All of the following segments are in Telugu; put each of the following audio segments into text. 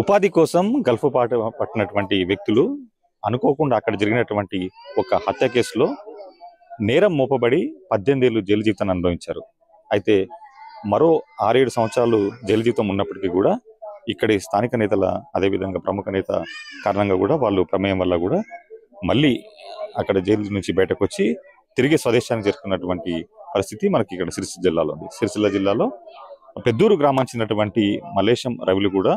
ఉపాధి కోసం గల్ఫ్ పట్టినటువంటి వ్యక్తులు అనుకోకుండా అక్కడ జరిగినటువంటి ఒక హత్య కేసులో నేరం మోపబడి 18 ఏళ్లు జైలు జీవితాన్ని అనుభవించారు. అయితే మరో 6-7 సంవత్సరాలు జైలు జీవితం ఉన్నప్పటికీ కూడా ఇక్కడి స్థానిక నేతల అదేవిధంగా ప్రముఖ నేత కారణంగా కూడా వాళ్ళు ప్రమేయం వల్ల కూడా మళ్ళీ అక్కడ జైలు నుంచి బయటకు వచ్చి తిరిగి స్వదేశానికి చేరుకున్నటువంటి పరిస్థితి మనకి ఇక్కడ సిరిసిల్ల జిల్లాలో ఉంది. సిరిసిల్ల జిల్లాలో పెద్దూరు గ్రామానికి చెందినటువంటి మలేశం రవిలు కూడా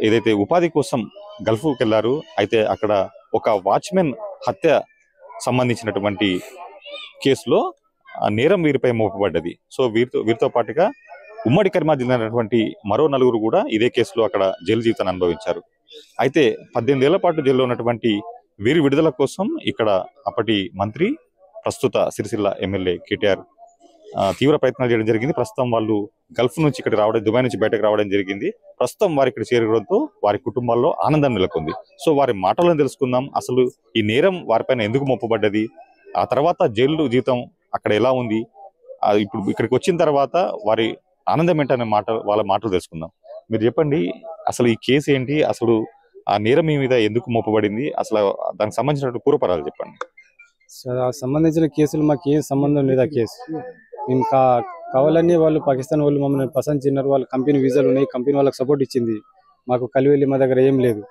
ఏదైతే ఉపాధి కోసం గల్ఫ్కి వెళ్లారు, అయితే అక్కడ ఒక వాచ్మెన్ హత్య సంబంధించినటువంటి కేసులో నేరం వీరిపై మోపబడ్డది. సో వీరితో పాటుగా ఉమ్మడి కరీంనగర్ జిల్లాటువంటి మరో 4 కూడా ఇదే కేసులో అక్కడ జైలు జీవితాన్ని అనుభవించారు. అయితే 18 ఏళ్ల పాటు జైల్లో ఉన్నటువంటి వీరి విడుదల కోసం ఇక్కడ అప్పటి మంత్రి ప్రస్తుత సిరిసిల్ల ఎమ్మెల్యే కేటీఆర్ తీవ్ర ప్రయత్నాలు చేయడం జరిగింది. ప్రస్తుతం వాళ్ళు గల్ఫ్ నుంచి ఇక్కడ రావడం, దుబాయ్ నుంచి బయటకు రావడం జరిగింది. ప్రస్తుతం వారి ఇక్కడ చేరడంతో వారి కుటుంబాల్లో ఆనందం నెలకొంది. సో వారి మాటలను తెలుసుకుందాం. అసలు ఈ నేరం వారిపైన ఎందుకు మోపబడ్డది, ఆ తర్వాత జైలు జీవితం అక్కడ ఎలా ఉంది, ఇప్పుడు ఇక్కడికి వచ్చిన తర్వాత వారి ఆనందం ఏంటనే వాళ్ళ మాటలు తెలుసుకుందాం. మీరు చెప్పండి, అసలు ఈ కేసు ఏంటి, అసలు ఆ నేరం మీ మీద ఎందుకు మోపబడింది, అసలు దానికి సంబంధించిన పూర్వపరాలు చెప్పండి. సార్, ఆ సంబంధించిన కేసులు మాకు ఏం సంబంధం లేదు. ఆ కేసు మేము కావాలని వాళ్ళు పాకిస్తాన్ వాళ్ళు మమ్మల్ని పసంద్ చిన్నారు. వాళ్ళు కంపెనీ వీసాలు ఉన్నాయి, కంపెనీ వాళ్ళకి సపోర్ట్ ఇచ్చింది. మాకు కలివెల్లి మా దగ్గర ఏం లేదు.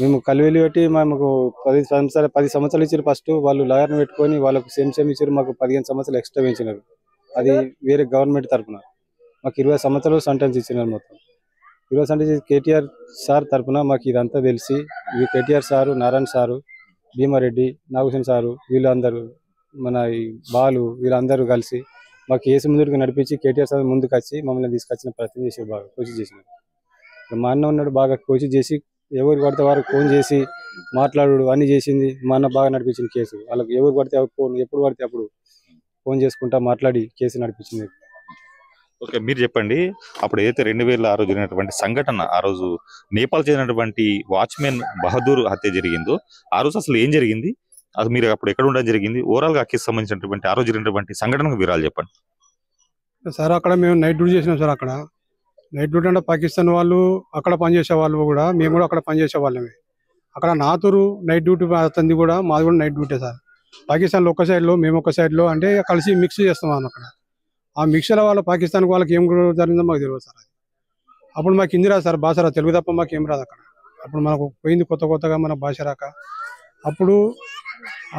మేము కలివెల్లి పెట్టి మాకు 10 సంవత్సరాలు ఇచ్చారు. ఫస్ట్ వాళ్ళు లాయర్ని పెట్టుకొని వాళ్ళకు సేమ్ ఇచ్చారు. మాకు 15 సంవత్సరాలు ఎక్స్ట్రా పెంచినారు. అది వేరే గవర్నమెంట్ తరఫున మాకు 20 సంవత్సరాలు సెంటెన్స్ ఇచ్చినారు. మొత్తం 20 సెంటెన్స్ కేటీఆర్ సార్ తరఫున మాకు ఇదంతా తెలిసి KTR sir, Narayana sir, Bhima Reddy, Nagabhushan sir, వీళ్ళందరూ మన ఈ బాలు వీళ్ళందరూ కలిసి మాకు కేసు ముందుకు నడిపించి కేటీఆర్ సార్ ముందుకు వచ్చి మమ్మల్ని తీసుకొచ్చిన ప్రయత్నం చేశారు. బాగా కోచింగ్ చేసినారు. మా అన్న ఉన్నాడు, బాగా కోచింగ్ చేసి ఎవరు పడితే వారికి ఫోన్ చేసి మాట్లాడు అన్ని చేసింది. మా అన్న బాగా నడిపించిన కేసు. వాళ్ళకి ఎవరు పడితే ఫోన్ ఎప్పుడు పడితే అప్పుడు ఫోన్ చేసుకుంటా మాట్లాడి కేసు నడిపించింది. ఓకే, మీరు చెప్పండి, అప్పుడు ఏదైతే 2006 జరిగినటువంటి సంఘటన, ఆ రోజు నేపాల్ చెందినటువంటి వాచ్మెన్ బహదూర్ హత్య జరిగిందో ఆ రోజు అసలు ఏం జరిగింది, అది మీరు అప్పుడు ఎక్కడ ఉండడం జరిగింది, ఓవరాల్ గా కేసు సంబంధించినటువంటి ఆ రోజు జరిగినటువంటి సంఘటనకు వివరాలు చెప్పండి. సార్, అక్కడ మేము నైట్ డ్యూటీ చేసినాం సార్. అక్కడ నైట్ డ్యూటీ అంటే పాకిస్తాన్ వాళ్ళు అక్కడ పనిచేసే వాళ్ళు కూడా, మేము కూడా అక్కడ పనిచేసే వాళ్ళమే. అక్కడ నాతూరు నైట్ డ్యూటీ అతనిది కూడా, మాది కూడా నైట్ డ్యూటీ సార్. పాకిస్తాన్లో ఒక సైడ్లో, మేము ఒక సైడ్లో, అంటే కలిసి మిక్స్ చేస్తాం అక్కడ. ఆ మిక్సర్ వాళ్ళ పాకిస్తాన్ వాళ్ళకి ఏం జరిగిందో మాకు తెలియదు సార్. అప్పుడు మాకు హిందీ రాదు సార్, భాష రాదు, తెలుగు తప్ప మాకు ఏం రాదు అక్కడ. అప్పుడు మనకు పోయింది కొత్తగా మన భాష రాక. అప్పుడు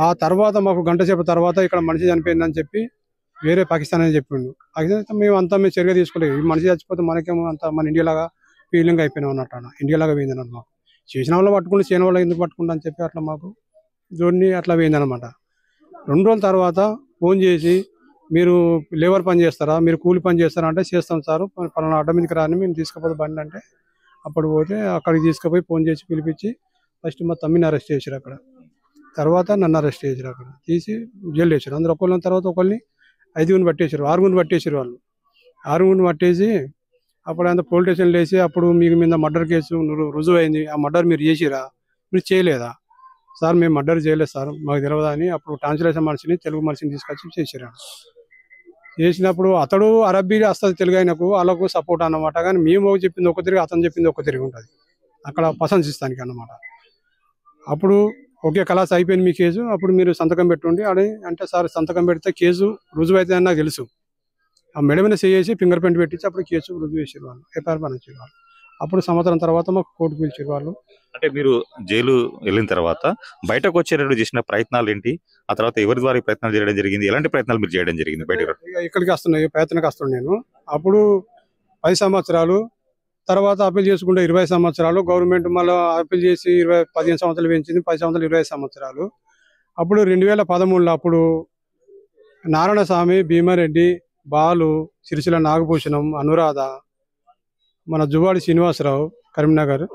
ఆ తర్వాత మాకు గంట సేపు తర్వాత ఇక్కడ మనిషి చనిపోయిందని చెప్పి వేరే పాకిస్తాన్ అని చెప్పిండు. పాకిస్తాన్ మేము చర్య తీసుకోలేదు. ఈ మనిషి చచ్చిపోతే మనకేమో అంత మన ఇండియాలాగా ఫీలింగ్ అయిపోయినాం అన్నట్టు. ఇండియాలాగా పోయింది అన్నట్టు. మాకు చేసిన వాళ్ళు పట్టుకుంటే చేయని వాళ్ళు ఎందుకు పట్టుకుంటా అని చెప్పి అట్లా మాకు జోడిని అట్లా పోయింది అనమాట. 2 రోజుల తర్వాత ఫోన్ చేసి, మీరు లేబర్ పని చేస్తారా, మీరు కూలి పని చేస్తారా అంటే, చేస్తాం సార్, పలానా అడ్డ మీదకి రాని మేము తీసుకుపోతే బండి అంటే, అప్పుడు పోతే అక్కడికి తీసుకుపోయి ఫోన్ చేసి పిలిపించి ఫస్ట్ మా తమ్మిని అరెస్ట్ చేశారు అక్కడ. తర్వాత నన్ను అరెస్ట్ చేశారు. అక్కడ తీసి జైలు వేసారు. అందరూ ఒకళ్ళని తర్వాత ఒకళ్ళని 5గురిని పట్టేశారు, 6గురిని పట్టేశారు. వాళ్ళు 6గురిని పట్టేసి అప్పుడు అంత పోలీస్ స్టేషన్లో వేసి, అప్పుడు మీకు మీద మర్డర్ కేసు రుజువు అయింది, ఆ మర్డర్ మీరు చేసిరా, మీరు చేయలేదా సార్, మేము మర్డర్ చేయలేదు సార్, మాకు తెలియదా అని అప్పుడు ట్రాన్స్లేషన్ మనిషిని, తెలుగు మనిషిని తీసుకొచ్చి చేశారు. చేసినప్పుడు అతడు అరబ్బీ వస్తుంది, తెలుగు ఆయనకు వాళ్ళకు సపోర్ట్ అన్నమాట. కానీ మేము చెప్పింది ఒక తిరిగి, అతను చెప్పింది ఒక తిరిగి ఉంటుంది అక్కడ ప్రశంసిస్తానికి అన్నమాట. అప్పుడు ఓకే కలాస్ అయిపోయింది మీ కేసు, అప్పుడు మీరు సంతకం పెట్టుండి అని అంటే, సార్ సంతకం పెడితే కేసు రుజువు అయితే అని నాకు తెలుసు. ఆ మెడ మీద చేసి ఫింగర్ ప్రింట్ పెట్టించి అప్పుడు కేసు రుజువు చేసారు వాళ్ళు, ఎఫ్ఐఆర్ పనిచ్చారు వాళ్ళు. అప్పుడు సంవత్సరం తర్వాత మాకు కోర్టు పిలిచారు వాళ్ళు. అంటే మీరు జైలు వెళ్ళిన తర్వాత బయటకు వచ్చేటప్పుడు చేసిన ప్రయత్నాలు ఏంటి, ఆ తర్వాత ఎవరి ద్వారా ప్రయత్నాలు చేయడం జరిగింది, ఎలాంటి ప్రయత్నాలు మీరు చేయడం జరిగింది? బయటకు ఇక్కడికి వస్తున్నాయి ప్రయత్నానికి వస్తున్నాను నేను. అప్పుడు 10 సంవత్సరాలు తర్వాత అప్పీల్ చేసుకుంటే 20 సంవత్సరాలు, గవర్నమెంట్ మళ్ళీ అప్పీల్ చేసి 15 సంవత్సరాలు పెంచింది, 10 సంవత్సరాలు 20 సంవత్సరాలు. అప్పుడు 2013లో అప్పుడు నారాయణస్వామి, భీమారెడ్డి, బాలు, సిరిసిల్ల నాగభూషణం, అనురాధ, మన జువాడి శ్రీనివాసరావు, కరీంనగర్,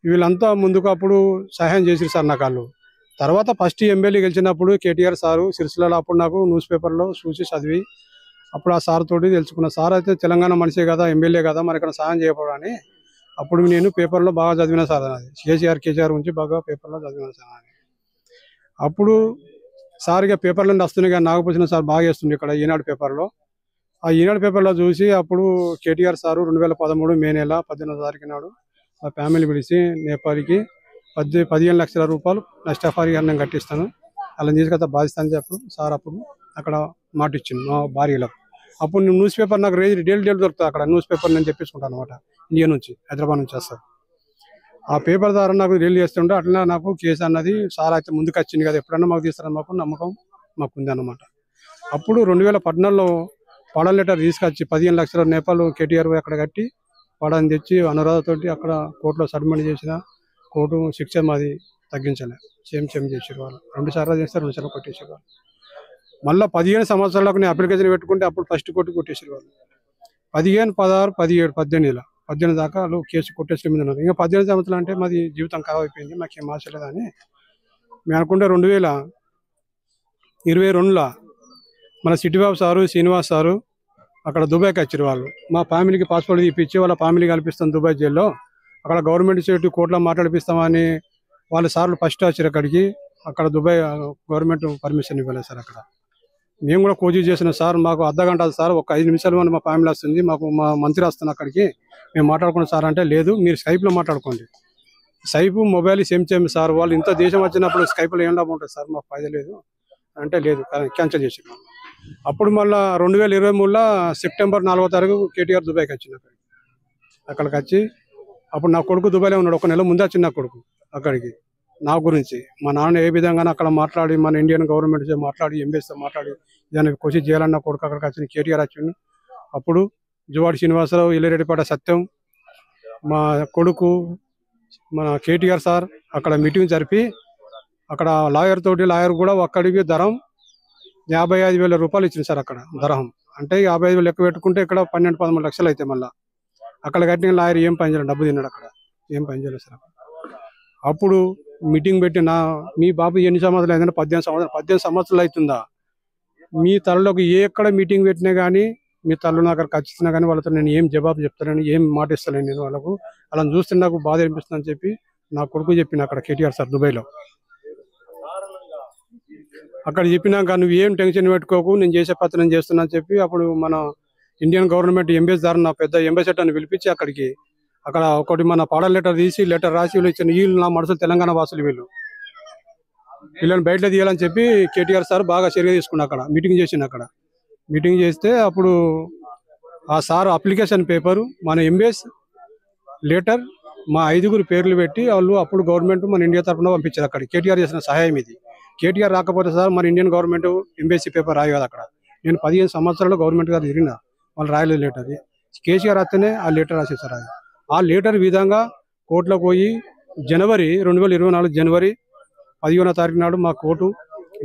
వీళ్ళంతా ముందుకు అప్పుడు సహాయం చేసిరు సార్ నాకు వాళ్ళు. తర్వాత ఫస్ట్ ఎమ్మెల్యే గెలిచినప్పుడు కేటీఆర్ సారు సిరిసిల్లలో అప్పుడు నాకు న్యూస్ పేపర్లో చూసి చదివి అప్పుడు ఆ సార్ తోటి తెలుసుకున్న. సార్ అయితే తెలంగాణ మనిషే కదా, ఎమ్మెల్యే కదా, మరి ఇక్కడ సాయం చేయకూడదని అప్పుడు నేను పేపర్లో బాగా చదివిన సార్. అది కేసీఆర్ గురించి బాగా పేపర్లో చదివిన సార్ అని. అప్పుడు సార్ ఇక పేపర్లో వస్తున్నాయి కానీ నాగభూషణ సార్ బాగా వేస్తుంది ఇక్కడ ఈనాడు పేపర్లో. ఆ ఈనాడు పేపర్లో చూసి అప్పుడు కేటీఆర్ సారు 2013 మే నెల 18వ తారీఖు నాడు మా ఫ్యామిలీ పిలిచి నేపాల్కి 15 లక్షల రూపాయలు నష్టపరిహారం కట్టిస్తాను, అలా తీసుకొస్తా బాధిస్తాను చెప్పు సార్. అప్పుడు అక్కడ మాట ఇచ్చింది మా భార్యలకు. అప్పుడు నేను న్యూస్ పేపర్ నాకు డైలీ దొరుకుతుంది అక్కడ న్యూస్ పేపర్ నేను తెప్పించుకుంటాను అనమాట. ఇండియా నుంచి, హైదరాబాద్ నుంచి వస్తాను. ఆ పేపర్ ద్వారా నాకు రిలీజ్ చేస్తుంటే అట్లా నాకు కేసు అన్నది సార్ అయితే ముందుకు వచ్చింది కదా, ఎప్పుడన్నా మాకు తీస్తారని మాకు నమ్మకం మాకు ఉంది అన్నమాట. అప్పుడు 2014లో పడవ లెటర్ తీసుకొచ్చి 15 లక్షల నేపాల్ కేటీఆర్ అక్కడ కట్టి పడని తెచ్చి అనురాధతోటి అక్కడ కోర్టులో సబ్మిట్ చేసిన. కోర్టు శిక్ష మాది తగ్గించలే, సేమ్ చేసారు వాళ్ళు. 2 సార్లు చేస్తే 2 సార్లు కొట్టేసారు వాళ్ళు. మళ్ళీ 15 సంవత్సరాలకు నేను అప్లికేషన్ పెట్టుకుంటే అప్పుడు ఫస్ట్ కోర్టు కొట్టేసారు వాళ్ళు. 15, 16, 17, 18 దాకా వాళ్ళు కేసు కొట్టేసిన మీద ఉన్నారు. ఇంకా 18 సంవత్సరాలు అంటే మాది జీవితం ఖరాబ్ అయిపోయింది, మాకేం ఆశ లేదని మేము అనుకుంటే 2022లో మన సిటీబాబు సారు శ్రీనివాస్ సారు అక్కడ దుబాయ్కి వచ్చారు వాళ్ళు. మా ఫ్యామిలీకి పాస్పోర్ట్ తీపిచ్చి వాళ్ళ ఫ్యామిలీ కల్పిస్తాం దుబాయ్ జైల్లో, అక్కడ గవర్నమెంట్ సైట్ కోర్టులో మాట్లాడిపిస్తామని వాళ్ళ సార్లు ఫస్ట్ వచ్చారు అక్కడికి. అక్కడ దుబాయ్ గవర్నమెంట్ పర్మిషన్ ఇవ్వలేదు సార్. అక్కడ మేము కూడా కోచింగ్ చేసిన సార్, మాకు అర్ధగంట సార్, ఒక 5 నిమిషాలు మా ఫ్యామిలీ వస్తుంది, మాకు మా మంత్రి వస్తుంది అక్కడికి, మేము మాట్లాడుకున్నాం సార్ అంటే, లేదు మీరు స్కైప్లో మాట్లాడుకోండి, స్కైప్ మొబైల్ సేమ్ సార్, వాళ్ళు ఇంత దేశం వచ్చినప్పుడు స్కైప్లో ఏం లాభం ఉంటుంది సార్, మాకు ఫైదా లేదు అంటే లేదు, క్యాన్సిల్ చేసారు. అప్పుడు మళ్ళీ 2023లో సెప్టెంబర్ 4వ తారీఖు కేటీఆర్ దుబాయ్కి వచ్చింది. అక్కడికి వచ్చి అప్పుడు నా కొడుకు దుబాయ్లో ఉన్నాడు, 1 నెల ముందే వచ్చింది నా కొడుకు అక్కడికి. నా గురించి మా నాన్న ఏ విధంగా అక్కడ మాట్లాడి మన ఇండియన్ గవర్నమెంట్ మాట్లాడి ఎంబీఎస్తో మాట్లాడి దానికి కోషిష్ చేయాలన్న కొడుకు అక్కడికి వచ్చింది. కేటీఆర్ వచ్చింది. అప్పుడు జువాడి శ్రీనివాసరావు, ఇల్లిరెడ్డిపేట సత్యం, మా కొడుకు, మన కేటీఆర్ సార్ అక్కడ మీటింగ్ జరిపి అక్కడ లాయర్ కూడా అక్కడికి ధరం 55,000 రూపాయలు ఇచ్చింది సార్. అక్కడ ధరం అంటే 55,000 లెక్క పెట్టుకుంటే ఇక్కడ 12-13 లక్షలు అయితే మళ్ళీ అక్కడ కట్టిన లాయర్ ఏం పని చేయలేదు, డబ్బు తిన్నాడు అక్కడ, ఏం పని చేయలేదు సార్. అప్పుడు మీటింగ్ పెట్టి మీ బాబు ఎన్ని సంవత్సరాలు అయిందంటే 18 సంవత్సరాలు అవుతుందా, మీ తల్లిలోకి ఎక్కడ మీటింగ్ పెట్టినా కానీ మీ తల్లు నాకు అక్కడ ఖచ్చితంగా కానీ వాళ్ళతో నేను ఏం జవాబు చెప్తానని ఏం మాట ఇస్తాను నేను వాళ్ళకు, అలా చూస్తే నాకు బాధ అనిపిస్తుంది అని చెప్పి నా కొడుకు చెప్పిన అక్కడ కేటీఆర్ సార్ దుబాయ్లో. అక్కడ చెప్పినాక నువ్వు ఏం టెన్షన్ పెట్టుకోకు, నేను చేసే పత్రం నేను చేస్తున్నా అని చెప్పి అప్పుడు మన ఇండియన్ గవర్నమెంట్ ఎంబీఎస్ ద్వారా నా పెద్ద ఎంబీసెట్ పిలిపించి అక్కడికి అక్కడ ఒకటి మన పాడల లెటర్ రాసి వీళ్ళు ఇచ్చిన, వీళ్ళు నా మనసులు తెలంగాణ వాసులు, వీళ్ళని బయటలో తీయాలని చెప్పి కేటీఆర్ సార్ బాగా చర్య తీసుకున్నా. అక్కడ మీటింగ్ చేసిండు. అక్కడ మీటింగ్ చేస్తే అప్పుడు ఆ సార్ అప్లికేషన్ పేపరు మన ఎంబీఎస్ లెటర్ మా 5గురు పేర్లు పెట్టి వాళ్ళు అప్పుడు గవర్నమెంట్ మన ఇండియా తరఫున పంపించారు. అక్కడ కేటీఆర్ చేసిన సహాయం ఇది. కేటీఆర్ రాకపోతే సార్ మన ఇండియన్ గవర్నమెంట్ ఎంబీఎస్సీ పేపర్ రాయి కదా. అక్కడ నేను 15 సంవత్సరాలు గవర్నమెంట్ గారు తిరిగిన, వాళ్ళు రాయలేదు లెటర్. కేసీఆర్ వస్తేనే ఆ లెటర్ రాసేసారు. అది ఆ లెటర్ విధంగా కోర్టులోకి పోయి 2024 జనవరి 15వ తారీఖు నాడు మా కోర్టు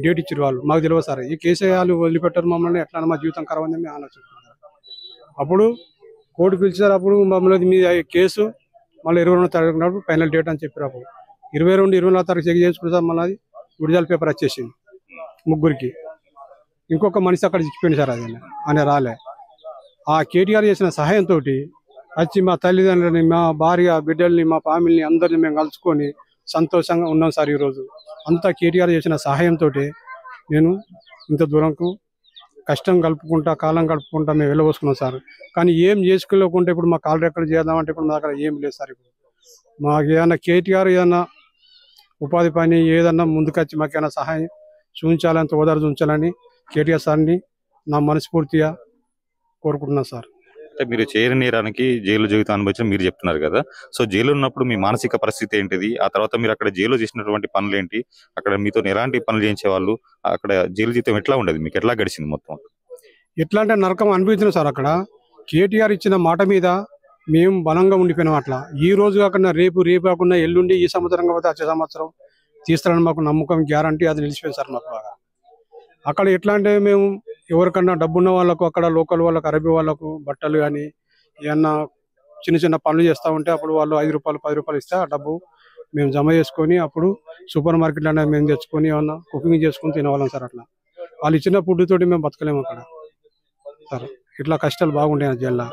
డేట్ ఇచ్చారు. వాళ్ళు మాకు తెలియదు సార్, ఈ కేసీఆర్ వదిలిపెట్టారు మమ్మల్ని, ఎట్లా మా జీవితం ఖరాబ్ అని మేము ఆలోచిస్తున్నాం. అప్పుడు కోర్టు పిలిచారు. అప్పుడు మమ్మల్ని మీ కేసు మళ్ళీ 22వ తారీఖు నాడు ఫైనల్ డేట్ అని చెప్పారు. అప్పుడు 24 తారీఖు చెక్ చేసుకుంటే సార్ మళ్ళీ విడుదల పేపర్ వచ్చేసింది ముగ్గురికి. ఇంకొక మనిషి అక్కడ చిక్కిపోయింది సార్, అది అని రాలే. ఆ కేటీఆర్ చేసిన సహాయంతో వచ్చి మా తల్లిదండ్రులని, మా భార్య, బిడ్డల్ని, మా ఫ్యామిలీని అందరిని మేము కలుసుకొని సంతోషంగా ఉన్నాం సార్. ఈరోజు అంతా కేటీఆర్ చేసిన సహాయంతో నేను ఇంత దూరంకు కష్టం గడుపుకుంటా, కాలం గడుపుకుంటా మేము వెళ్ళబోసుకున్నాం సార్. కానీ ఏం చేసుకోలేకుంటే ఇప్పుడు మా కాళ్ళు ఎక్కడ చేద్దామంటే ఇప్పుడు మా దగ్గర ఏం లేదు సార్. ఇప్పుడు మాకు ఏదైనా కేటీఆర్ ఏదైనా ఉపాధి పని ఏదన్నా ముందుకొచ్చి మాకు ఏమైనా సహాయం చూపించాలని, ఓదారు చూపించాలని కేటీఆర్ సార్ని నా మనస్ఫూర్తిగా కోరుకుంటున్నాను సార్. అంటే మీరు చేయని నేరానికి జైలు జీవితం అనుభవించిన మీరు చెప్తున్నారు కదా, సో జైలు ఉన్నప్పుడు మీ మానసిక పరిస్థితి ఏంటిది, ఆ తర్వాత మీరు అక్కడ జైలు చేసినటువంటి పనులు ఏంటి, అక్కడ మీతో ఎలాంటి పనులు చేయించేవాళ్ళు, అక్కడ జైలు జీవితం ఎట్లా ఉండేది, మీకు ఎట్లా గడిచింది మొత్తం? ఎట్లా అంటే నరకం అనిపించింది సార్. అక్కడ కేటీఆర్ ఇచ్చిన మాట మీద మేము బలంగా ఉండిపోయినాం. అట్లా ఈ రోజు కాకుండా రేపు కాకుండా ఎల్లుండి, ఈ సంవత్సరం కాకపోతే వచ్చే సంవత్సరం తీస్తారని మాకు నమ్మకం, గ్యారంటీ అది నిలిచిపోయింది సార్ మాకు బాగా. అక్కడ ఎట్లా అంటే మేము ఎవరికన్నా డబ్బున్న వాళ్ళకు, అక్కడ లోకల్ వాళ్ళకు, అరబీ వాళ్ళకు బట్టలు కానీ ఏమన్నా చిన్న చిన్న పనులు చేస్తూ ఉంటే అప్పుడు వాళ్ళు 5 రూపాయలు 10 రూపాయలు ఇస్తే ఆ డబ్బు మేము జమ చేసుకొని అప్పుడు సూపర్ మార్కెట్లో అనేది మేము తెచ్చుకొని ఏమన్నా కుకింగ్ చేసుకొని తినేవాళ్ళం సార్. అట్లా వాళ్ళు ఇచ్చిన ఫుడ్ తోటి మేము బతకలేము అక్కడ సార్. ఇట్లా కష్టాలు బాగుంటాయి జైల్లో.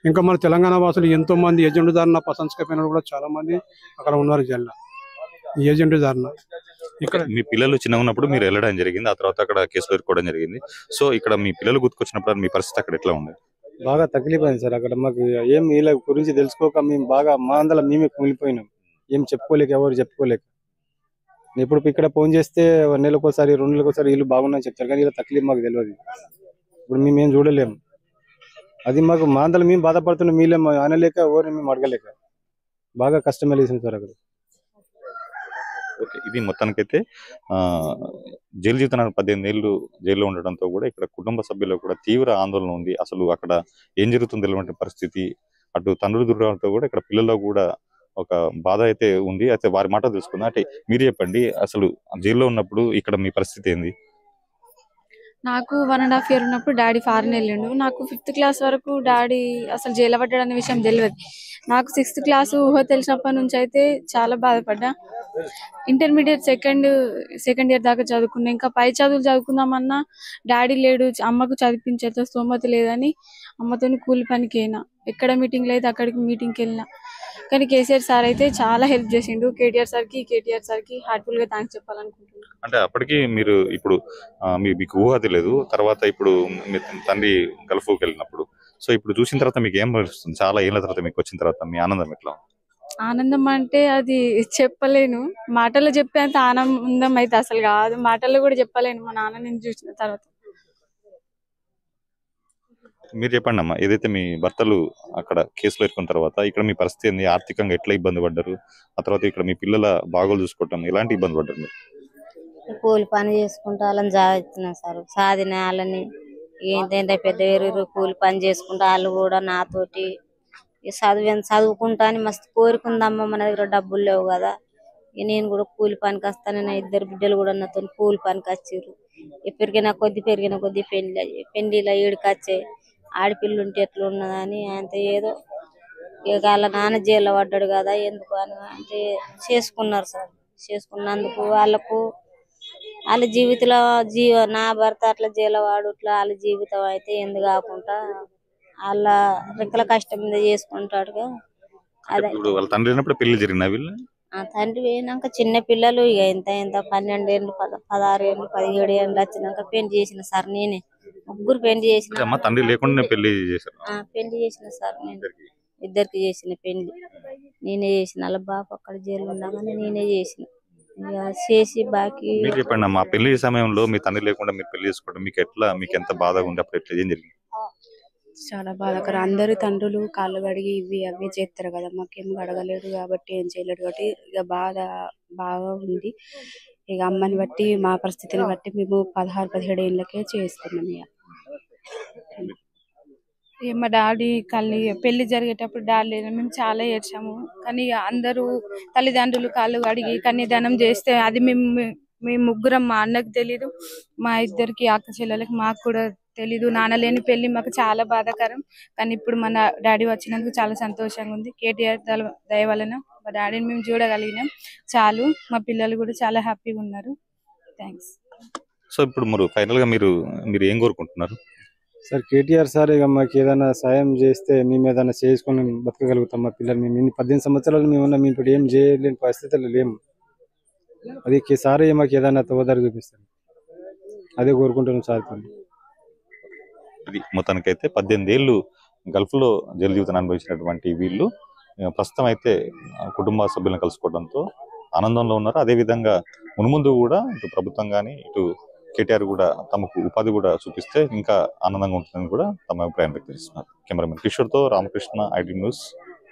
ఇంకా మన తెలంగాణ వాసులు ఎంతో మంది ఏజెంట్ దారిన పసంచుకపోయిన కూడా చాలా మంది అక్కడ ఉన్నారు జైల్లో, ఈ ఏజెంట్ దారిన. ఇక్కడ మీ పిల్లలు చిన్నగా ఉన్నప్పుడు మీరు వెళ్ళడం జరిగింది, ఆ తర్వాత అక్కడ కేసులు ఎదుర్కోవడం జరిగింది. సో ఇక్కడ మీ పిల్లలు గుర్తుకొచ్చినప్పుడు మీ పరిస్థితి అక్కడ ఎట్లా ఉంది? బాగా తగిలిపోయింది సార్. అక్కడ మాకు ఏం వీళ్ళ గురించి తెలుసుకోక మేము బాగా మా అందరం మేమే కుమిలిపోయినాం. ఏం చెప్పుకోలేక, ఎవరు చెప్పుకోలేక. ఇప్పుడు ఇక్కడ ఫోన్ చేస్తే నెలకోసారి 2 నెలలకోసారి వీళ్ళు బాగున్నాయని చెప్తారు, కానీ ఇలా తక్లీఫ్ మాకు తెలియదు. ఇప్పుడు మేమేం చూడలేము. అది మాకు మా అందరం మేము బాధపడుతున్నాం, మీలేం అనలేక ఎవరిని మేము అడగలేక బాగా కష్టం వెళ్ళేసింది సార్ అక్కడ. ఓకే, ఇది మొత్తానికైతే జైలు జీవితం 18 ఏళ్ళు జైల్లో ఉండడంతో కూడా ఇక్కడ కుటుంబ సభ్యులకు కూడా తీవ్ర ఆందోళన ఉంది. అసలు అక్కడ ఏం జరుగుతుందో తెలియని పరిస్థితి. అటు తండ్రులు దుర్గంతో కూడా ఇక్కడ పిల్లల్లో కూడా ఒక బాధ అయితే ఉంది. అయితే వారి మాట తెలుసుకుందాం. అంటే మీరు చెప్పండి, అసలు జైల్లో ఉన్నప్పుడు ఇక్కడ మీ పరిస్థితి ఏంది? నాకు 1.5 year ఉన్నప్పుడు డాడీ ఫారెన్ వెళ్ళిండు. నాకు 5th class వరకు డాడీ అసలు జైలు పడ్డాడు అనే విషయం తెలియదు. నాకు 6th class ఊహ తెలిసినప్పటి నుంచి అయితే చాలా బాధపడ్డా. ఇంటర్మీడియట్ సెకండ్ ఇయర్ దాకా చదువుకున్నా. ఇంకా పై చదువులు చదువుకుందామన్నా డాడీ లేడు, అమ్మకు చదివించేంత స్తోమత లేదని అమ్మతోని కూలి పనికి అయినా. ఎక్కడ మీటింగ్లు అయితే అక్కడికి మీటింగ్కి వెళ్ళినా. కానీ కేసీఆర్ సార్ అయితే చాలా హెల్ప్ చేసిండు. కేటీఆర్ సార్కి హార్ట్ఫుల్ గా థ్యాంక్స్ చెప్పాలనుకుంటున్నాను. అంటే అప్పటికి మీరు ఇప్పుడు మీకు ఊహ తెలియదు, తర్వాత ఇప్పుడు మీ తండ్రి గల్ఫ్కి వెళ్ళినప్పుడు, సో ఇప్పుడు చూసిన తర్వాత మీకు ఏం అనిపిస్తుంది? చాలా ఏళ్ళ తర్వాత మీకు వచ్చిన తర్వాత మీ ఆనందం ఎట్లా? ఆనందం అంటే అది చెప్పలేను, మాటల్లో చెప్పేంత ఆనందం అయితే అసలు కాదు. మాటల్లో కూడా చెప్పలేను మా నాన్న నేను చూసిన తర్వాత. మీరు చెప్పండి అమ్మా, ఏదైతే మీ భర్తలు అక్కడ కేసులు ఎదుర్కొన్న తర్వాత ఇక్కడ మీ పరిస్థితి ఏంది? ఆర్థికంగా ఎట్లా ఇబ్బంది పడ్డారు? ఆ తర్వాత ఇక్కడ మీ పిల్లల బాగోలు చూసుకోవటం ఎలాంటి ఇబ్బంది పడ్డారు మీరు? కూలి పని చేసుకుంటూ వాళ్ళని చదువుతున్నాం సార్. సాధిన వాళ్ళని ఏంటంటే పెద్ద వేరు కూలి పని చేసుకుంటూ వాళ్ళు కూడా నాతోటి చదువుకుంటా అని మస్తు కోరుకుందమ్మ, మన దగ్గర డబ్బులు లేవు కదా. నేను కూడా కూలి పనికి వస్తానని 2 బిడ్డలు కూడా నాతో కూలి పనికి వచ్చారు. పెరిగిన కొద్ది పెళ్లిలో ఈడికి వచ్చే ఆడపిల్లు ఉంటే ఎట్లా ఉన్నదని అంటే ఏదో ఇక వాళ్ళ నాన్న జైల్లో పడ్డాడు కదా ఎందుకు అని అంటే చేసుకున్నారు సార్. చేసుకున్నందుకు వాళ్ళ జీవితంలో నా భర్త అట్లా జైల్లో వాడు ఇట్లా వాళ్ళ జీవితం అయితే ఎందుకు కాకుండా వాళ్ళ రెక్కల కష్టం మీద చేసుకుంటాడుగా. అదే వాళ్ళ తండ్రి అయినప్పుడు పెళ్లి జరిగిన వీళ్ళు తండ్రి పోయినాక చిన్న పిల్లలు ఇక ఎంత 12 ఏళ్ళు 16 ఏళ్ళు 17 ఏళ్ళు వచ్చినాక పెళ్లి చేసిన సార్. నేనే ముగ్గురు పెళ్లి చేసిన. తండ్రి లేకుండా పెళ్లి చేశారు? పెళ్లి చేసిన సార్. నేను ఇద్దరికి చేసిన పెళ్లి నేనే చేసిన. వాళ్ళ బాబు అక్కడ జైలు ఉండగానే నేనే చేసిన. ఇక చేసి బాకీ. మీరు చెప్పండి అమ్మా, పెళ్లి సమయంలో మీ తండ్రి లేకుండా మీరు పెళ్లి చేసుకోవడం మీకు ఎంత బాధగా ఉంది? అప్పుడు ఎట్లా ఏం జరిగింది? చాలా బాధాకరం. అందరు తండ్రులు కాళ్ళు కడిగి ఇవి అవి చేస్తారు కదా, మాకేం కడగలేడు కాబట్టి ఏం చేయలేడు కాబట్టి ఇక బాగా ఉంది. ఇక అమ్మని బట్టి మా పరిస్థితిని బట్టి మేము 16-17 ఏళ్ళకే చేసుకున్నాం. ఇక మా డాడీ పెళ్లి జరిగేటప్పుడు డాడీ లేదు, మేము చాలా ఏడ్చాము. కానీ అందరూ తల్లిదండ్రులు కాళ్ళు కడిగి కన్యాదానం చేస్తే అది మేము ముగ్గురం, మా అన్నకు తెలీదు, మా ఇద్దరికి అక్క చెల్లెలకి మాకు కూడా తెలీదు. నాన్న లేని పెళ్లి మాకు చాలా బాధాకరం. కానీ ఇప్పుడు మన డాడీ వచ్చినందుకు చాలా సంతోషంగా ఉంది. కేటీఆర్ దయ వలన మా డాడీని మేము చూడగలిగినాం చాలు. మా పిల్లలు కూడా చాలా హ్యాపీగా ఉన్నారు. థ్యాంక్స్. సో ఇప్పుడు ఫైనల్ గా మీరు ఏం కోరుకుంటున్నారు? సార్ కేటీఆర్ సార్ ఇక మాకు ఏదైనా సాయం చేస్తే మేము ఏదైనా చేసుకొని బతకగలుగుతాం. మా పిల్లలు మేము 18 సంవత్సరాలు మేము ఇప్పుడు ఏం చేయలేని పరిస్థితుల్లో లేము. అది సార్ మాకు ఏదైనా తోదారి చూపిస్తారు, అదే కోరుకుంటున్నాం సార్. ఇది మొత్తానికైతే 18 ఏళ్ళు గల్ఫ్ లో జైలు జీవితాన్ని అనుభవించినటువంటి వీళ్ళు ప్రస్తుతం అయితే కుటుంబ సభ్యులను కలుసుకోవడంతో ఆనందంలో ఉన్నారు. అదే విధంగా మున్ముందు కూడా ఇటు ప్రభుత్వం కానీ ఇటు కేటీఆర్ కూడా తమకు ఉపాధి కూడా చూపిస్తే ఇంకా ఆనందంగా ఉంటుందని కూడా తమ అభిప్రాయం వ్యక్తం చేస్తున్నారు. కెమెరామెన్ కిషోర్తో రామకృష్ణ, IDN న్యూస్,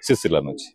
సిరిసిల్ల నుంచి.